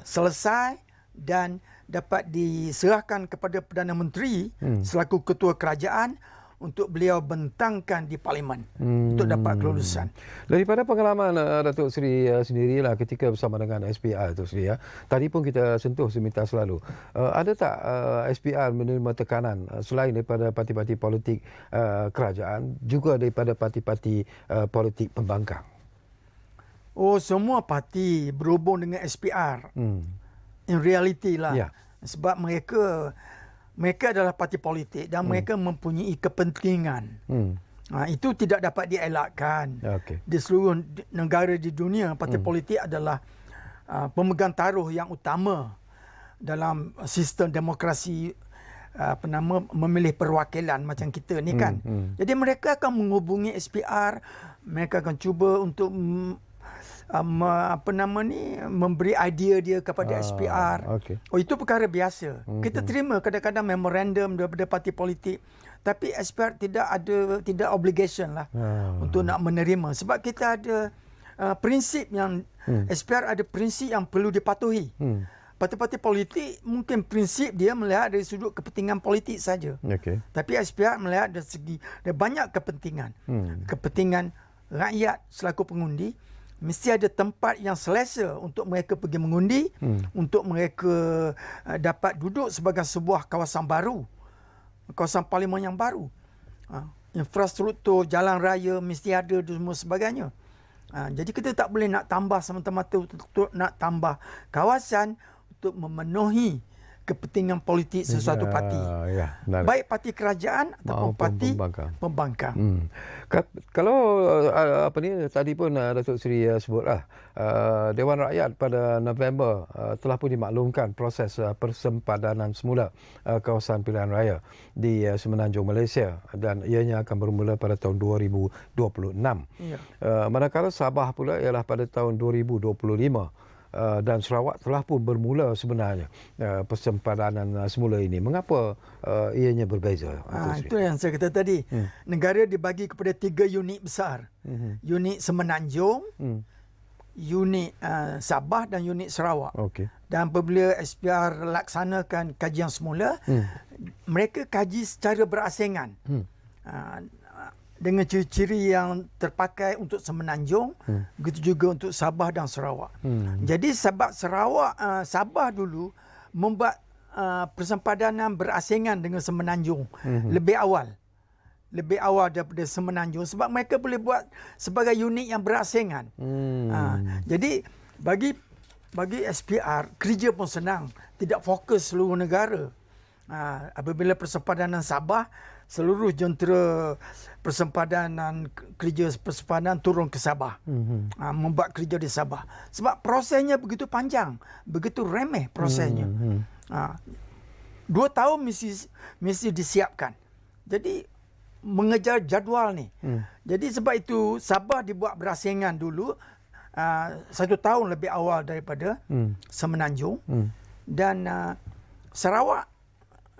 selesai dan dapat diserahkan kepada Perdana Menteri selaku ketua kerajaan untuk beliau bentangkan di Parlimen untuk dapat kelulusan. Daripada pengalaman Datuk Seri sendirilah ketika bersama dengan SPR Datuk Seri, tadi pun kita sentuh semintas lalu. Ada tak SPR menerima tekanan selain daripada parti-parti politik kerajaan, juga daripada parti-parti politik pembangkang? Oh, semua parti berhubung dengan SPR. In reality lah. Ya. Sebab mereka adalah parti politik dan mereka mempunyai kepentingan. Itu tidak dapat dielakkan. Okey. Di seluruh negara di dunia, parti politik adalah pemegang taruh yang utama dalam sistem demokrasi memilih perwakilan macam kita ni kan. Jadi mereka akan menghubungi SPR, mereka akan cuba untuk memberi idea dia kepada SPR. Okay. Oh, itu perkara biasa. Kita terima kadang-kadang memorandum daripada parti politik, tapi SPR tidak obligation lah untuk nak menerima, sebab kita ada prinsip yang SPR ada prinsip yang perlu dipatuhi. Parti-parti politik mungkin prinsip dia melihat dari sudut kepentingan politik saja. Okay. Tapi SPR melihat dari segi ada banyak kepentingan. Kepentingan rakyat selaku pengundi, mesti ada tempat yang selesa untuk mereka pergi mengundi, untuk mereka dapat duduk sebagai sebuah kawasan baru, kawasan parlimen yang baru. Infrastruktur, jalan raya mesti ada dan semua sebagainya. Jadi kita tak boleh nak tambah semata-mata untuk nak tambah kawasan untuk memenuhi kepentingan politik sesuatu parti. Baik parti kerajaan ataupun parti pembangkang. Kalau tadi pun Datuk Seri sebutlah, Dewan Rakyat pada November telah pun dimaklumkan proses persempadanan semula kawasan pilihan raya di Semenanjung Malaysia, dan ianya akan bermula pada tahun 2026. Manakala Sabah pula ialah pada tahun 2025. Dan Sarawak telah pun bermula sebenarnya persempadanan semula ini. Mengapa ianya berbeza? Itu yang saya kata tadi. Negara dibagi kepada 3 unit besar. Unit Semenanjung, unit Sabah dan unit Sarawak. Okay. Dan apabila SPR laksanakan kajian semula, mereka kaji secara berasingan. Dengan ciri-ciri yang terpakai untuk Semenanjung, begitu juga untuk Sabah dan Sarawak. Jadi sebab Sabah dulu membuat persempadanan berasingan dengan Semenanjung lebih awal daripada Semenanjung, sebab mereka boleh buat sebagai unit yang berasingan. Jadi bagi SPR kerja pun senang, tidak fokus seluruh negara. Apabila persempadanan Sabah, seluruh jentera kerja persempadanan turun ke Sabah, membuat kerja di Sabah, sebab prosesnya begitu panjang, begitu remeh prosesnya. 2 tahun mesti disiapkan. Jadi mengejar jadual ni. Jadi sebab itu Sabah dibuat berasingan dulu 1 tahun lebih awal daripada Semenanjung, dan Sarawak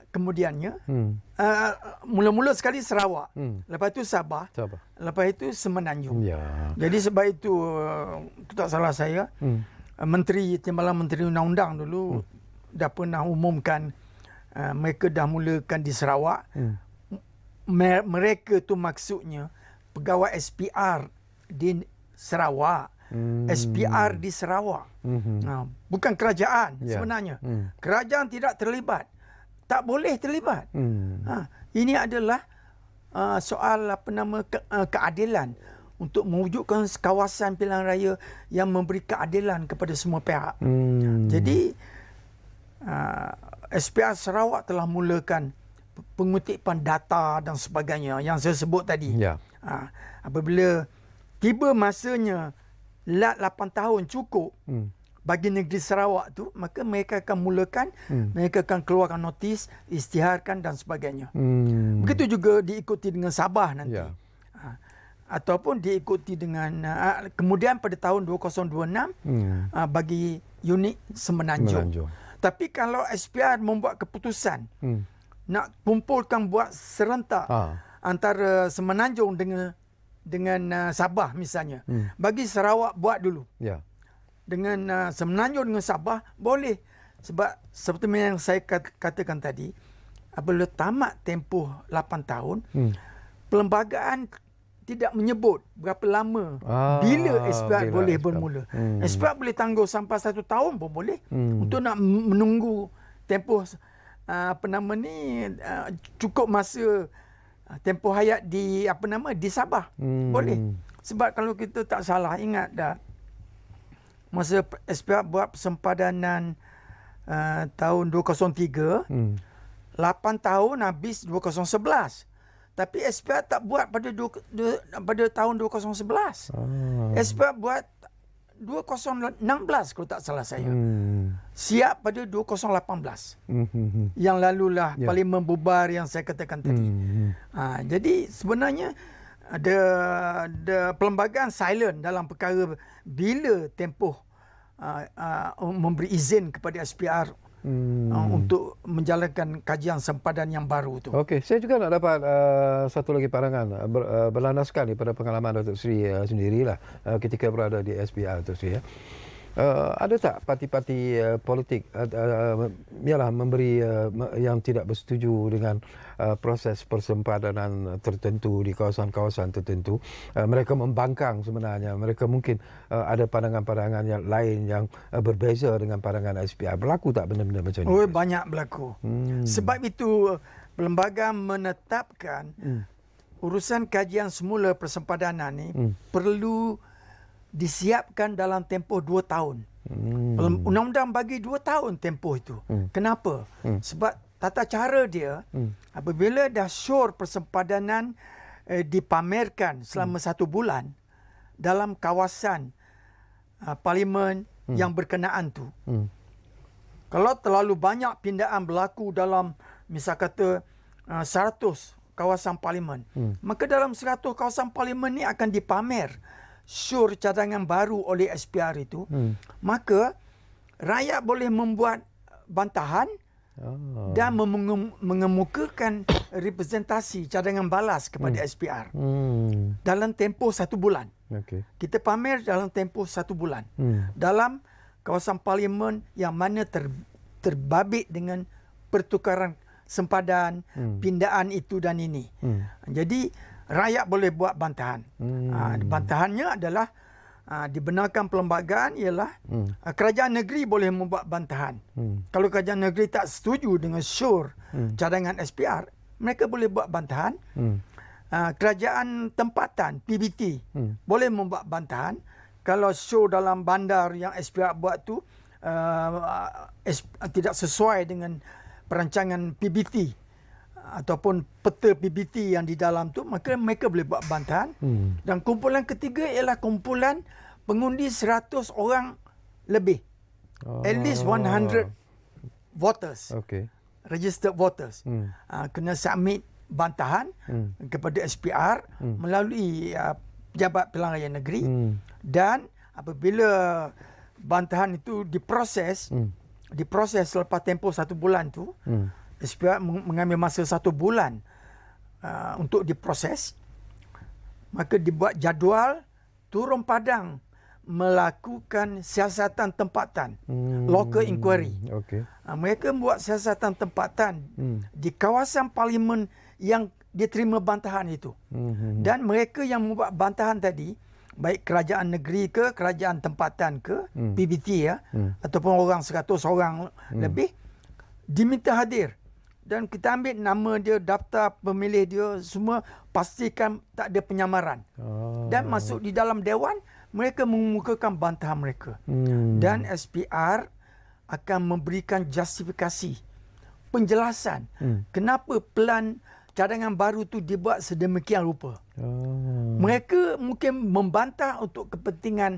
kemudiannya mula-mula sekali Sarawak, lepas itu Sabah, lepas itu Semenanjung. Jadi sebab itu tak salah saya, Timbalan Menteri Undang-Undang dulu dah pernah umumkan mereka dah mulakan di Sarawak. Mereka tu maksudnya pegawai SPR di Sarawak. SPR di Sarawak, bukan kerajaan sebenarnya. Kerajaan tidak terlibat, tak boleh terlibat. Ini adalah soal keadilan, untuk mewujudkan kawasan pilihan raya yang memberi keadilan kepada semua pihak. Jadi SPR Sarawak telah mulakan pengutipan data dan sebagainya yang saya sebut tadi. Apabila tiba masanya 8 tahun cukup bagi negeri Sarawak tu, maka mereka akan mulakan, mereka akan keluarkan notis, isytiharkan dan sebagainya. Begitu juga diikuti dengan Sabah nanti. Ataupun diikuti dengan kemudian pada tahun 2026 bagi unit Semenanjung. Tapi kalau SPR membuat keputusan nak kumpulkan buat serentak antara Semenanjung dengan Sabah misalnya, bagi Sarawak buat dulu. Dengan Semenanjung dengan Sabah boleh, sebab seperti yang saya katakan tadi, apabila tamat tempoh 8 tahun, perlembagaan tidak menyebut berapa lama bila SPR boleh bermula. SPR boleh tangguh sampai 1 tahun pun boleh. Untuk nak menunggu tempoh cukup masa tempoh hayat di di Sabah. Boleh. Sebab kalau kita tak salah ingat dah, masa SPR buat persempadanan tahun 2003, 8 tahun habis 2011. Tapi SPR tak buat pada tahun 2011. SPR buat 2016 kalau tak salah saya. Siap pada 2018. Yang lalulah Parlimen bubar yang saya katakan tadi. Jadi sebenarnya ada perlembagaan silent dalam perkara bila tempoh memberi izin kepada SPR untuk menjalankan kajian sempadan yang baru tu. Okey, saya juga nak dapat satu lagi pandangan berlandaskan daripada pengalaman Datuk Seri sendirilah ketika berada di SPR tu Seri. Ada tak parti-parti politik memberi yang tidak bersetuju dengan proses persempadanan tertentu di kawasan-kawasan tertentu? Mereka membangkang sebenarnya. Mereka mungkin ada pandangan-pandangan yang lain yang berbeza dengan pandangan SPR. Berlaku tak benda-benda macam ni? Oh, banyak berlaku. Sebab itu perlembagaan menetapkan urusan kajian semula persempadanan ni perlu disiapkan dalam tempoh 2 tahun. Undang-undang bagi 2 tahun tempoh itu. Kenapa? Sebab tata cara dia, apabila dah syur persempadanan dipamerkan selama 1 bulan dalam kawasan parlimen yang berkenaan tu. Kalau terlalu banyak pindaan berlaku dalam misal kata 100 kawasan parlimen, maka dalam 100 kawasan parlimen ni akan dipamer syur cadangan baru oleh SPR itu, maka rakyat boleh membuat bantahan dan mengemukakan representasi cadangan balas kepada SPR dalam tempoh 1 bulan. Kita pamer dalam tempoh 1 bulan dalam kawasan parlimen yang mana terbabit dengan pertukaran sempadan, pindaan itu dan ini. Jadi rakyat boleh buat bantahan. Bantahannya adalah dibenarkan perlembagaan ialah kerajaan negeri boleh membuat bantahan. Kalau kerajaan negeri tak setuju dengan syur cadangan SPR, mereka boleh buat bantahan. Kerajaan tempatan PBT boleh membuat bantahan. Kalau syur dalam bandar yang SPR buat tu tidak sesuai dengan perancangan PBT ataupun peta PBT yang di dalam tu, maka mereka boleh buat bantahan. Dan kumpulan ketiga ialah kumpulan pengundi 100 orang lebih. At least 100 voters. Registered voters. Kena submit bantahan kepada SPR melalui Pejabat Pilihan Raya Negeri. Dan apabila bantahan itu diproses selepas tempoh 1 bulan tu, SPR mengambil masa 1 bulan untuk diproses. Maka dibuat jadual turun padang melakukan siasatan tempatan, local inquiry. Mereka membuat siasatan tempatan di kawasan parlimen yang diterima bantahan itu. Dan mereka yang membuat bantahan tadi, baik kerajaan negeri ke, kerajaan tempatan ke, PBT ataupun orang 100 orang lebih, diminta hadir. Dan kita ambil nama dia, daftar pemilih dia, semua pastikan tak ada penyamaran. Dan masuk di dalam dewan, mereka mengemukakan bantahan mereka. Dan SPR akan memberikan justifikasi, penjelasan kenapa pelan cadangan baru tu dibuat sedemikian rupa. Mereka mungkin membantah untuk kepentingan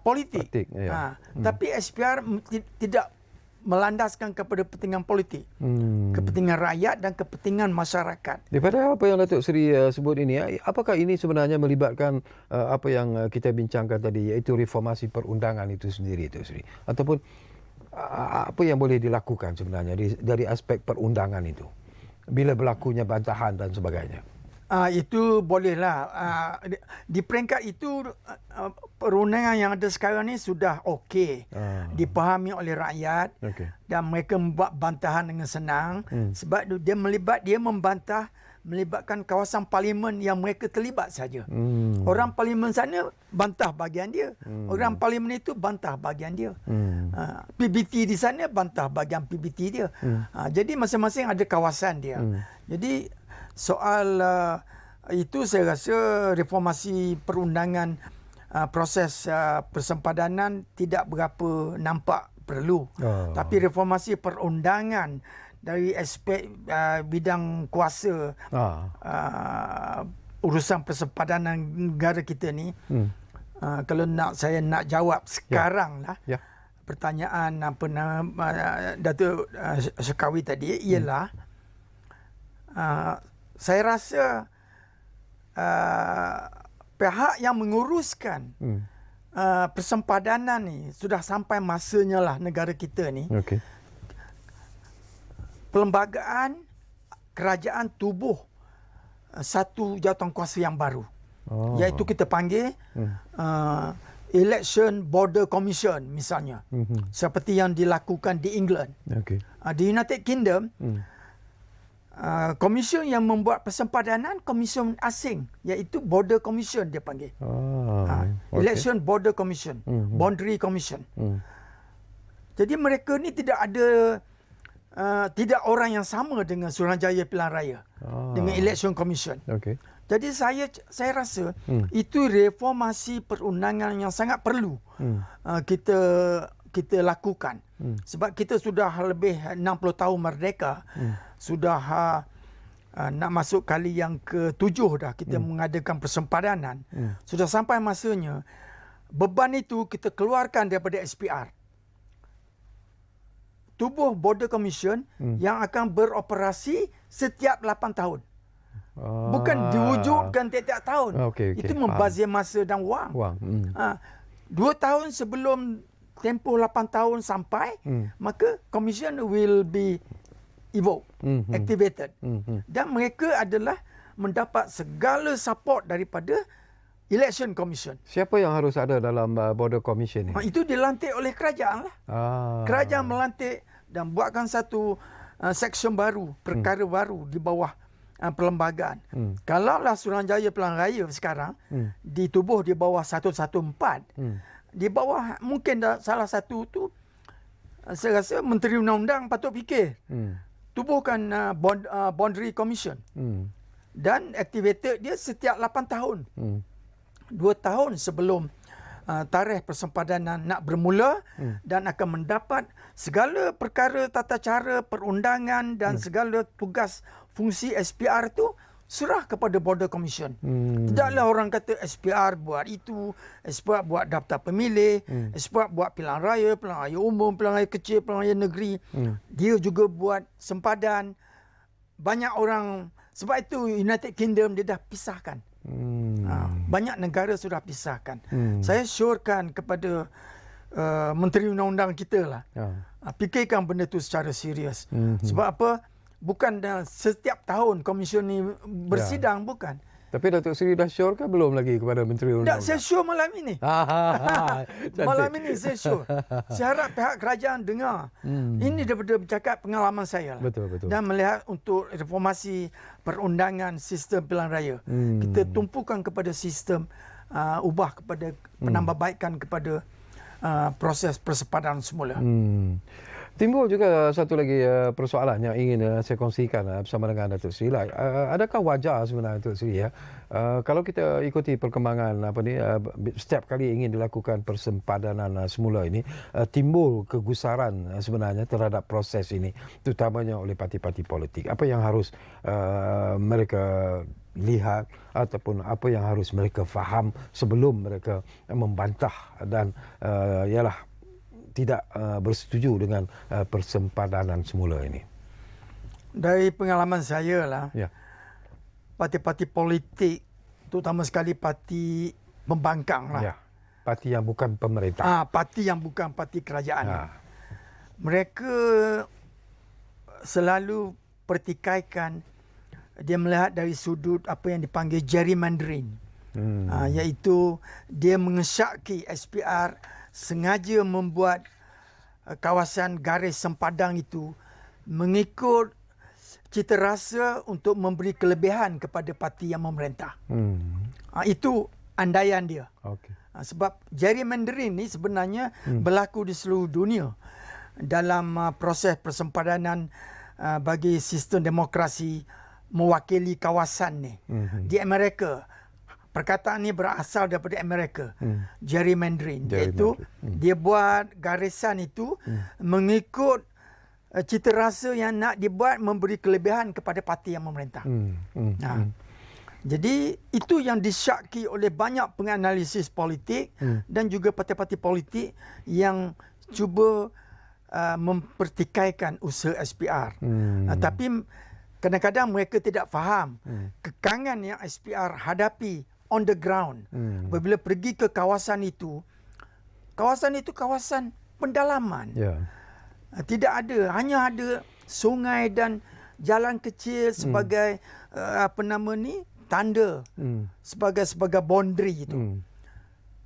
politik. Tapi SPR tidak melandaskan kepada kepentingan politik, kepentingan rakyat dan kepentingan masyarakat. Daripada apa yang Datuk Seri sebut ini, apakah ini sebenarnya melibatkan apa yang kita bincangkan tadi, iaitu reformasi perundangan itu sendiri, Datuk Seri? Ataupun apa yang boleh dilakukan sebenarnya dari aspek perundangan itu bila berlakunya bantahan dan sebagainya? Itu bolehlah. Di peringkat itu perundangan yang ada sekarang ni sudah okey. Dipahami oleh rakyat dan mereka membuat bantahan dengan senang sebab dia melibatkan kawasan parlimen yang mereka terlibat saja. Orang parlimen sana bantah bahagian dia. Orang parlimen itu bantah bahagian dia. PBT di sana bantah bahagian PBT dia. Jadi masing-masing ada kawasan dia. Jadi soal itu saya rasa reformasi perundangan, proses persempadanan tidak berapa nampak perlu. Tapi reformasi perundangan dari aspek bidang kuasa urusan persempadanan negara kita ni, kalau saya nak jawab sekarang lah, pertanyaan Datuk Syakawi tadi ialah saya rasa pihak yang menguruskan persempadanan ni sudah sampai masanya lah negara kita ni. Perlembagaan kerajaan tubuh satu jawatankuasa yang baru. Iaitu kita panggil Election Border Commission misalnya. Seperti yang dilakukan di England. Di United Kingdom, komisen yang membuat persempadanan komisen asing, iaitu Border Commission dia panggil. Election Border Commission, Boundary Commission. Jadi mereka ni tidak ada tidak orang yang sama dengan Suruhanjaya Pilihan Raya, dengan Election Commission. Jadi saya rasa itu reformasi perundangan yang sangat perlu kita lakukan. Sebab kita sudah lebih 60 tahun merdeka. Sudah nak masuk kali yang ke-7 dah kita mengadakan persempadanan. Sudah sampai masanya beban itu kita keluarkan daripada SPR. Tubuh Border Commission yang akan beroperasi setiap 8 tahun. Bukan diwujudkan tiap-tiap tahun. Itu membazir masa dan wang. 2 tahun sebelum tempoh 8 tahun sampai, maka commission will be evoked, activated. Dan mereka adalah mendapat segala support daripada Election Commission. Siapa yang harus ada dalam Border Commission ni? Itu dilantik oleh kerajaan lah. Kerajaan melantik dan buatkan satu section baru, perkara baru di bawah perlembagaan. Kalaulah Suruhanjaya Pilihan Raya sekarang ditubuh di bawah 114, di bawah mungkin salah satu tu saya rasa Menteri Undang-Undang patut fikir tubuhkan Boundary Commission dan activated dia setiap 8 tahun. 2 tahun sebelum tarikh persempadanan nak bermula dan akan mendapat segala perkara tata cara perundangan dan segala tugas fungsi SPR tu serah kepada Border Commission. Tidaklah orang kata SPR buat itu, SPR buat daftar pemilih, SPR buat pilihan raya umum, pilihan raya kecil, pilihan raya negeri. Dia juga buat sempadan. Banyak orang, sebab itu United Kingdom dia dah pisahkan. Banyak negara sudah pisahkan. Saya syorkan kepada Menteri Undang-Undang kita lah, fikirkan benda tu secara serius. Sebab apa? Bukan setiap tahun komisen ni bersidang, bukan. Tapi Datuk Seri dah sure ke belum lagi kepada Menteri Undang-Undang? Tak, saya sure malam ini. Malam ini saya sure. Saya harap pihak kerajaan dengar. Ini daripada bercakap pengalaman saya lah. Betul. Dan melihat untuk reformasi perundangan sistem pilihan raya. Kita tumpukan kepada sistem, ubah kepada penambahbaikan kepada proses persempadanan semula. Timbul juga satu lagi persoalan yang ingin saya kongsikan bersama dengan Datuk Seri. Adakah wajar sebenarnya Datuk Seri kalau kita ikuti perkembangan setiap kali ingin dilakukan persempadanan semula ini, timbul kegusaran sebenarnya terhadap proses ini, terutamanya oleh parti-parti politik. Apa yang harus mereka lihat ataupun apa yang harus mereka faham sebelum mereka membantah dan ialah tidak bersetuju dengan persempadanan semula ini? Dari pengalaman saya lah, parti-parti politik, terutama sekali parti pembangkang lah. Parti yang bukan pemerintah. Parti yang bukan parti kerajaan. Mereka selalu pertikaikan dia melihat dari sudut apa yang dipanggil gerrymandering. Iaitu dia mengesyaki SPR sengaja membuat kawasan garis sempadan itu mengikut cita rasa untuk memberi kelebihan kepada parti yang memerintah. Itu andaian dia. Okey. Sebab gerrymandering ni sebenarnya berlaku di seluruh dunia dalam proses persempadanan bagi sistem demokrasi mewakili kawasan ni. Di Amerika, perkataan ni berasal daripada Amerika. Gerrymandering. Iaitu dia buat garisan itu mengikut cita rasa yang nak dibuat memberi kelebihan kepada parti yang memerintah. Jadi itu yang disyaki oleh banyak penganalisis politik dan juga parti-parti politik yang cuba mempertikaikan usaha SPR. Tapi kadang-kadang mereka tidak faham kekangan yang SPR hadapi on the ground. Apabila pergi ke kawasan itu kawasan pendalaman. Tidak ada, hanya ada sungai dan jalan kecil sebagai tanda sebagai boundary itu.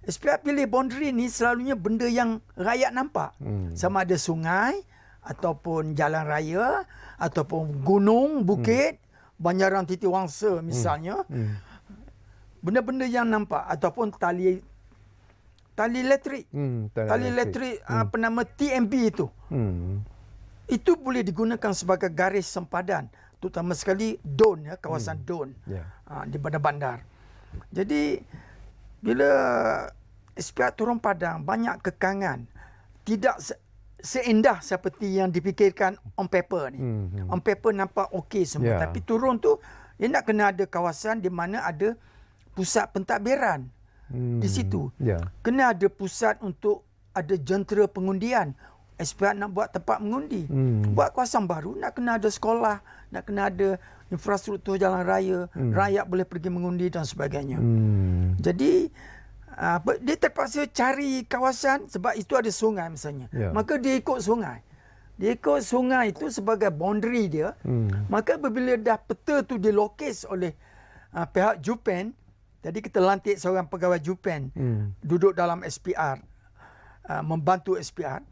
SPR pilih boundary ni selalunya benda yang rakyat nampak. Sama ada sungai ataupun jalan raya ataupun gunung, bukit, banjaran Titiwangsa misalnya. Benda-benda yang nampak ataupun tali elektrik. Tali elektrik TMB itu. Itu boleh digunakan sebagai garis sempadan, terutama sekali Don, kawasan Don di bandar-bandar. Jadi bila SPR turun padang, banyak kekangan, tidak seindah seperti yang dipikirkan on paper ni. On paper nampak okey semua, tapi turun tu dia nak kena ada kawasan di mana ada pusat pentadbiran di situ. Kena ada pusat untuk ada jentera pengundian. SPR nak buat tempat mengundi. Buat kawasan baru, nak kena ada sekolah, nak kena ada infrastruktur jalan raya, rakyat boleh pergi mengundi dan sebagainya. Jadi dia terpaksa cari kawasan sebab itu ada sungai misalnya. Maka dia ikut sungai. Dia ikut sungai itu sebagai boundary dia. Maka apabila dah peta tu dilokis oleh pihak Jupen, jadi kita lantik seorang pegawai Jupen duduk dalam SPR, membantu SPR.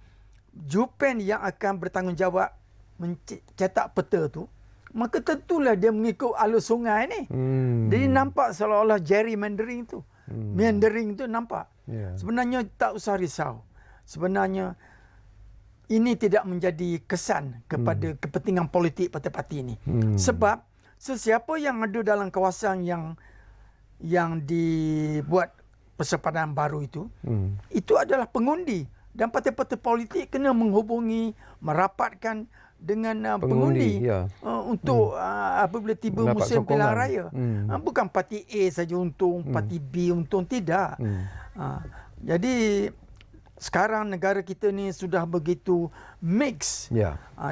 Jupen yang akan bertanggungjawab mencetak peta tu, maka tentulah dia mengikut alur sungai ni. Jadi nampak seolah-olah gerrymandering tu. Meandering tu nampak. Sebenarnya tak usah risau. Sebenarnya ini tidak menjadi kesan kepada kepentingan politik parti-parti ini. Sebab sesiapa yang ada dalam kawasan yang dibuat persempadan baru itu adalah pengundi. Dan parti-parti politik kena menghubungi, merapatkan dengan pengundi untuk apabila tiba musim pilihan raya. Bukan parti A saja untung, parti B untung, tidak. Jadi sekarang negara kita ni sudah begitu mix.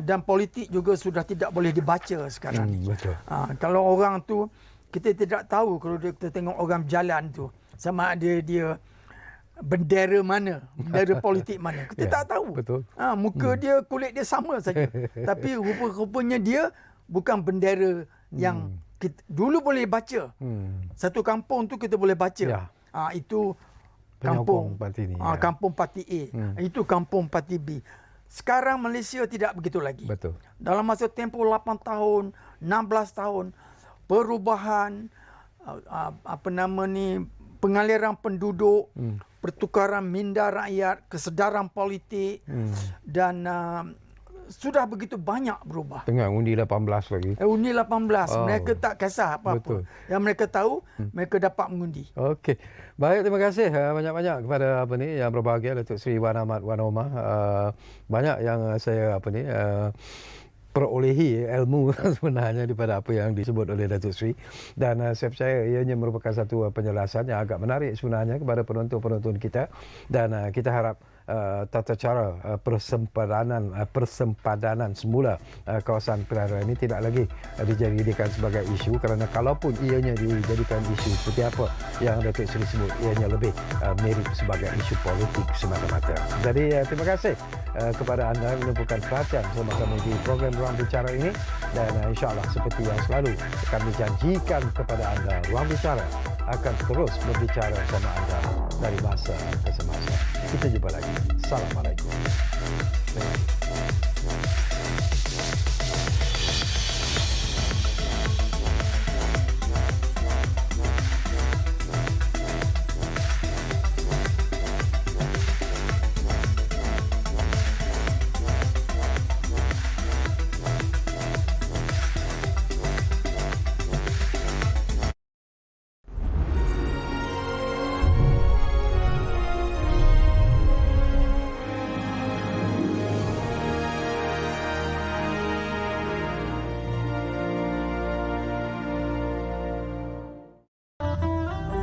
Dan politik juga sudah tidak boleh dibaca sekarang ni. Kalau orang tu, kita tidak tahu kalau kita tengok orang berjalan tu, sama ada dia bendera mana, bendera politik mana. Kita tak tahu. Muka dia, kulit dia sama saja. Tapi rupa-rupanya dia bukan bendera yang kita dulu boleh baca. Satu kampung tu kita boleh baca. Itu kampung parti ni. Kampung parti A. Itu kampung parti B. Sekarang Malaysia tidak begitu lagi. Dalam masa tempoh 8 tahun, 16 tahun, perubahan pengaliran penduduk, pertukaran minda rakyat, kesedaran politik dan sudah begitu banyak berubah. Tengah undi 18 lagi. Undi 18. Mereka tak kisah apa-apa. Yang mereka tahu, mereka dapat mengundi. Okey. Baik, terima kasih banyak-banyak kepada yang berbahagia Datuk Seri Wan Ahmad Wan Omar. Banyak yang saya perolehi ilmu sebenarnya daripada apa yang disebut oleh Datuk Seri, dan saya percaya ianya merupakan satu penjelasan yang agak menarik sebenarnya kepada penonton-penonton kita, dan kita harap tata cara persempadanan semula kawasan pilihan ini tidak lagi dijadikan sebagai isu, kerana kalaupun ianya dijadikan isu seperti apa yang Datuk Seri sebut, ianya lebih mirip sebagai isu politik semata-mata. Jadi terima kasih kepada anda yang menumpukan perhatian sama-sama di program Ruang Bicara ini, dan insyaAllah seperti yang selalu kami janjikan kepada anda, Ruang Bicara akan terus berbicara sama anda dari masa ke semasa. Kita jumpa lagi. Assalamualaikum.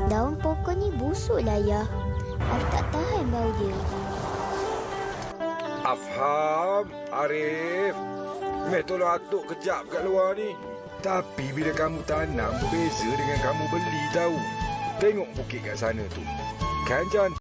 Daun pokok ni busuk lah ya. Aku tak tahan bau dia. Afham, Arif. Meh tolong atuk kejap kat luar ni. Tapi bila kamu tanam berbeza dengan kamu beli tahu. Tengok bukit kat sana tu. Kan Jan?